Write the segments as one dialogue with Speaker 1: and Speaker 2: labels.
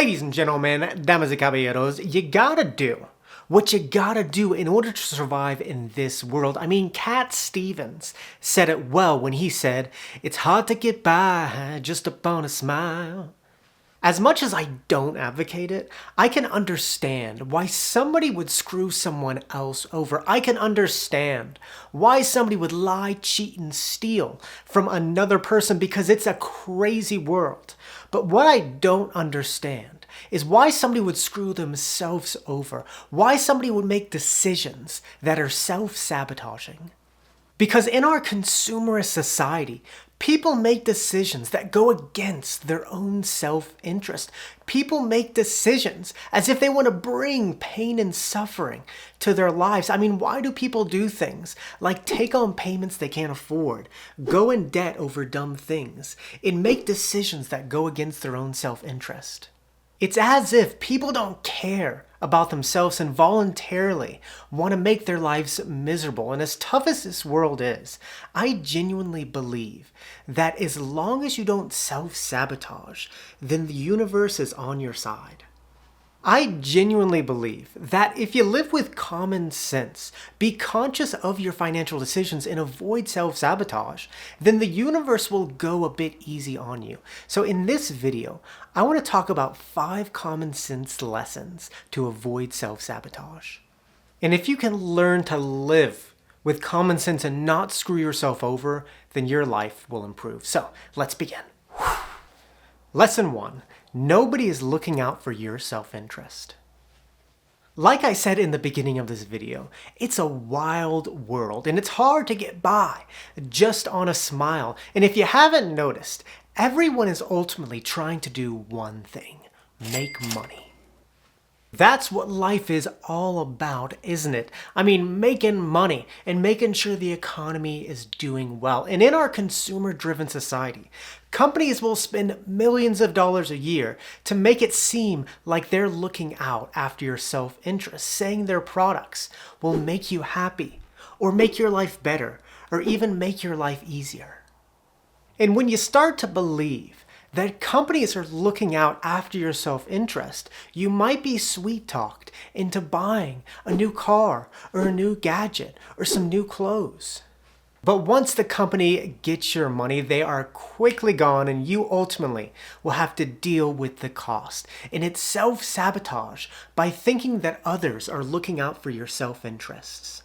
Speaker 1: Ladies and gentlemen, damas y caballeros, you gotta do what you gotta do in order to survive in this world. I mean, Cat Stevens said it well when he said, "It's hard to get by just upon a smile." As much as I don't advocate it, I can understand why somebody would screw someone else over. I can understand why somebody would lie, cheat, and steal from another person because it's a crazy world. But what I don't understand is why somebody would screw themselves over, why somebody would make decisions that are self-sabotaging. Because in our consumerist society, people make decisions that go against their own self-interest. People make decisions as if they want to bring pain and suffering to their lives. I mean, why do people do things like take on payments they can't afford, go in debt over dumb things, and make decisions that go against their own self-interest? It's as if people don't care about themselves and voluntarily want to make their lives miserable. And as tough as this world is, I genuinely believe that as long as you don't self-sabotage, then the universe is on your side. I genuinely believe that if you live with common sense, be conscious of your financial decisions and avoid self-sabotage, then the universe will go a bit easy on you. So in this video, I want to talk about 5 common sense lessons to avoid self-sabotage. And if you can learn to live with common sense and not screw yourself over, then your life will improve. So let's begin. Lesson 1. Nobody is looking out for your self-interest. Like I said in the beginning of this video, it's a wild world and it's hard to get by just on a smile. And if you haven't noticed, everyone is ultimately trying to do one thing: make money. That's what life is all about, isn't it? I mean, making money and making sure the economy is doing well. And in our consumer-driven society, companies will spend millions of dollars a year to make it seem like they're looking out after your self-interest, saying their products will make you happy, or make your life better, or even make your life easier. And when you start to believe that companies are looking out after your self-interest, you might be sweet-talked into buying a new car or a new gadget or some new clothes. But once the company gets your money, they are quickly gone and you ultimately will have to deal with the cost. And it's self-sabotage by thinking that others are looking out for your self-interests.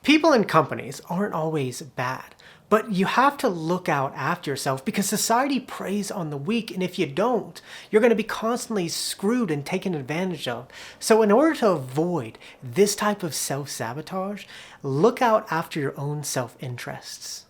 Speaker 1: People and companies aren't always bad, but you have to look out after yourself because society preys on the weak, and if you don't, you're going to be constantly screwed and taken advantage of. So in order to avoid this type of self-sabotage, look out after your own self-interests.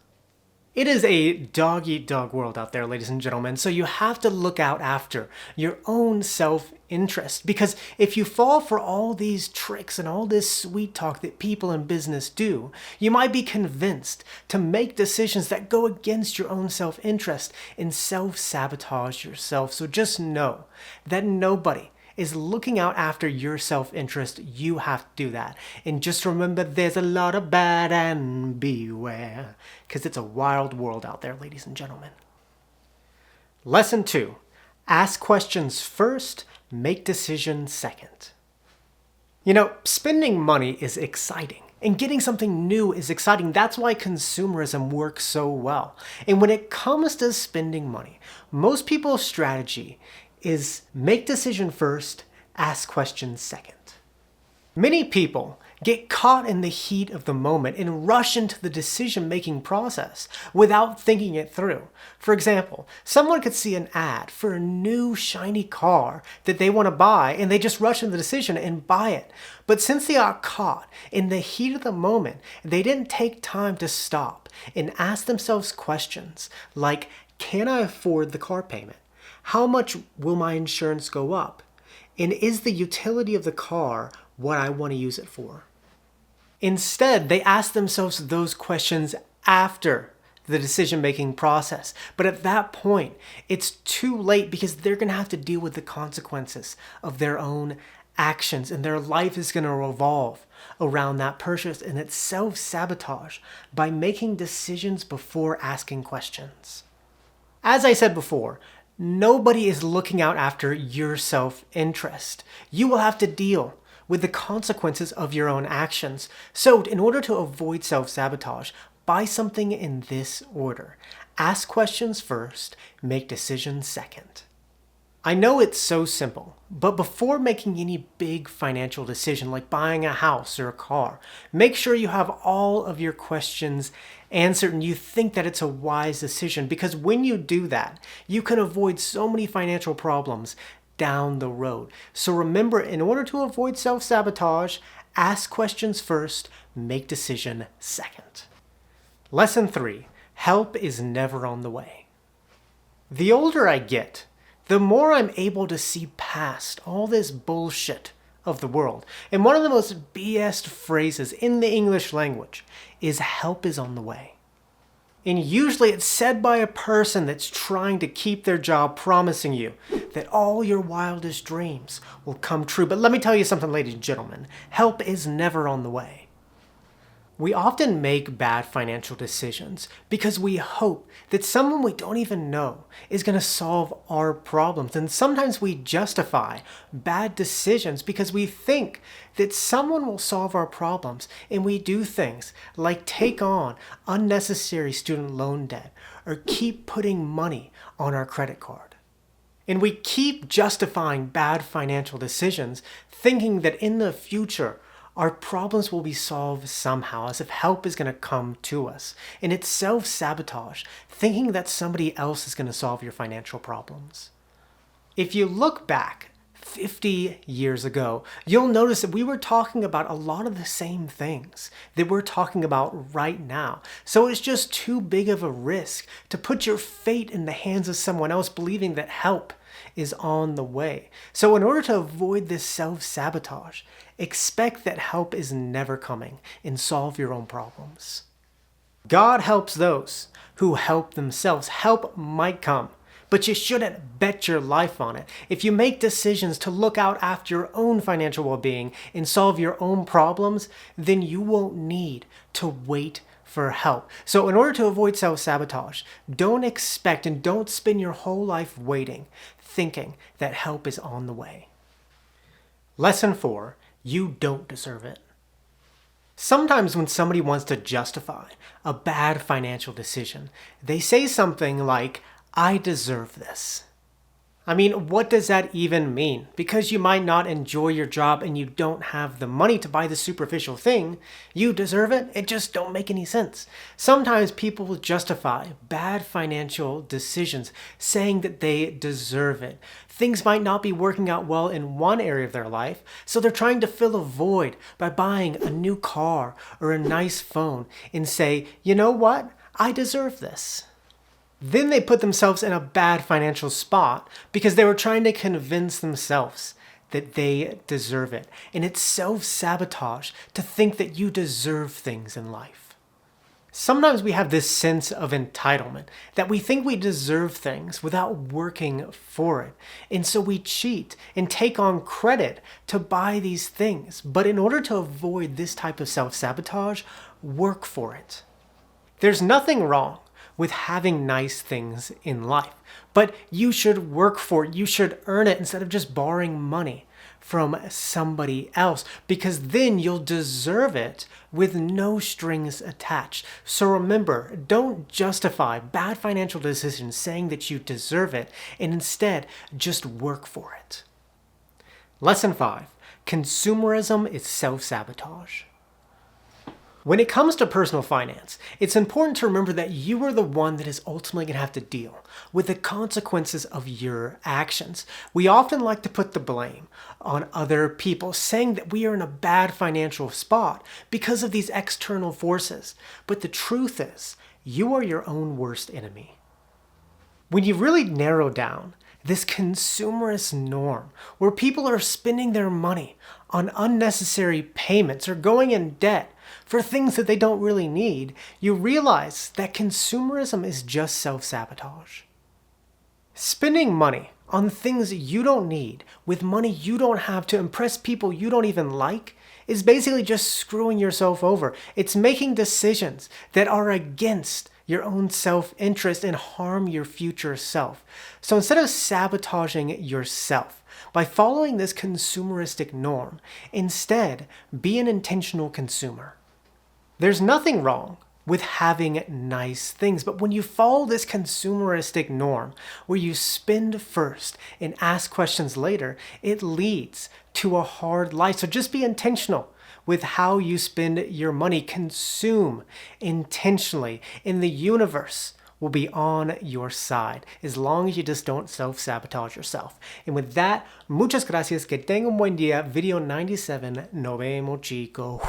Speaker 1: It is a dog-eat-dog world out there, ladies and gentlemen, so you have to look out after your own self-interest. Because if you fall for all these tricks and all this sweet talk that people in business do, you might be convinced to make decisions that go against your own self-interest and self-sabotage yourself. So just know that nobody is looking out after your self-interest. You have to do that. And just remember, there's a lot of bad and beware, because it's a wild world out there, ladies and gentlemen. Lesson 2. Ask questions first, make decisions second. You know, spending money is exciting. And getting something new is exciting. That's why consumerism works so well. And when it comes to spending money, most people's strategy is make decision first, ask questions second. Many people get caught in the heat of the moment and rush into the decision-making process without thinking it through. For example, someone could see an ad for a new shiny car that they want to buy and they just rush into the decision and buy it. But since they are caught in the heat of the moment, they didn't take time to stop and ask themselves questions like, can I afford the car payment? How much will my insurance go up? And is the utility of the car what I want to use it for? Instead, they ask themselves those questions after the decision-making process. But at that point, it's too late because they're going to have to deal with the consequences of their own actions, and their life is going to revolve around that purchase. And it's self-sabotage by making decisions before asking questions. As I said before, Nobody is looking out after your self-interest. You will have to deal with the consequences of your own actions. So in order to avoid self-sabotage, buy something in this order. Ask questions first, make decisions second. I know it's so simple, but before making any big financial decision like buying a house or a car, make sure you have all of your questions answered and you think that it's a wise decision, because when you do that, you can avoid so many financial problems down the road. So remember, in order to avoid self-sabotage, ask questions first, make decision second. Lesson 3, help is never on the way. The older I get, the more I'm able to see past all this bullshit of the world. And one of the most BS phrases in the English language is help is on the way. And usually it's said by a person that's trying to keep their job, promising you that all your wildest dreams will come true. But let me tell you something, ladies and gentlemen, help is never on the way. We often make bad financial decisions because we hope that someone we don't even know is going to solve our problems. And sometimes we justify bad decisions because we think that someone will solve our problems. And we do things like take on unnecessary student loan debt or keep putting money on our credit card. And we keep justifying bad financial decisions, thinking that in the future, our problems will be solved somehow, as if help is going to come to us. And it's self-sabotage, thinking that somebody else is going to solve your financial problems. If you look back 50 years ago, you'll notice that we were talking about a lot of the same things that we're talking about right now. So it's just too big of a risk to put your fate in the hands of someone else, believing that help is on the way. So in order to avoid this self-sabotage, expect that help is never coming and solve your own problems. God helps those who help themselves. Help might come, but you shouldn't bet your life on it. If you make decisions to look out after your own financial well-being and solve your own problems, then you won't need to wait for help. So in order to avoid self-sabotage, don't expect and don't spend your whole life waiting, thinking that help is on the way. Lesson 4, you don't deserve it. Sometimes when somebody wants to justify a bad financial decision, they say something like, I deserve this. I mean, what does that even mean? Because you might not enjoy your job and you don't have the money to buy the superficial thing, you deserve it? It just don't make any sense. Sometimes people will justify bad financial decisions saying that they deserve it. Things might not be working out well in one area of their life, so they're trying to fill a void by buying a new car or a nice phone and say, you know what? I deserve this. Then they put themselves in a bad financial spot because they were trying to convince themselves that they deserve it. And it's self-sabotage to think that you deserve things in life. Sometimes we have this sense of entitlement, that we think we deserve things without working for it. And so we cheat and take on credit to buy these things. But in order to avoid this type of self-sabotage, work for it. There's nothing wrong with having nice things in life, but you should work for it. You should earn it instead of just borrowing money from somebody else, because then you'll deserve it with no strings attached. So remember, don't justify bad financial decisions saying that you deserve it, and instead just work for it. Lesson 5, consumerism is self-sabotage. When it comes to personal finance, it's important to remember that you are the one that is ultimately going to have to deal with the consequences of your actions. We often like to put the blame on other people, saying that we are in a bad financial spot because of these external forces. But the truth is, you are your own worst enemy. When you really narrow down this consumerist norm where people are spending their money on unnecessary payments or going in debt for things that they don't really need, you realize that consumerism is just self-sabotage. Spending money on things you don't need with money you don't have to impress people you don't even like is basically just screwing yourself over. It's making decisions that are against your own self-interest and harm your future self. So instead of sabotaging yourself by following this consumeristic norm, instead be an intentional consumer. There's nothing wrong with having nice things, but when you follow this consumeristic norm where you spend first and ask questions later, it leads to a hard life. So just be intentional with how you spend your money. Consume intentionally, and the universe will be on your side as long as you just don't self-sabotage yourself. And with that, muchas gracias, que tenga un buen día. Video 97, nos vemos, chicos.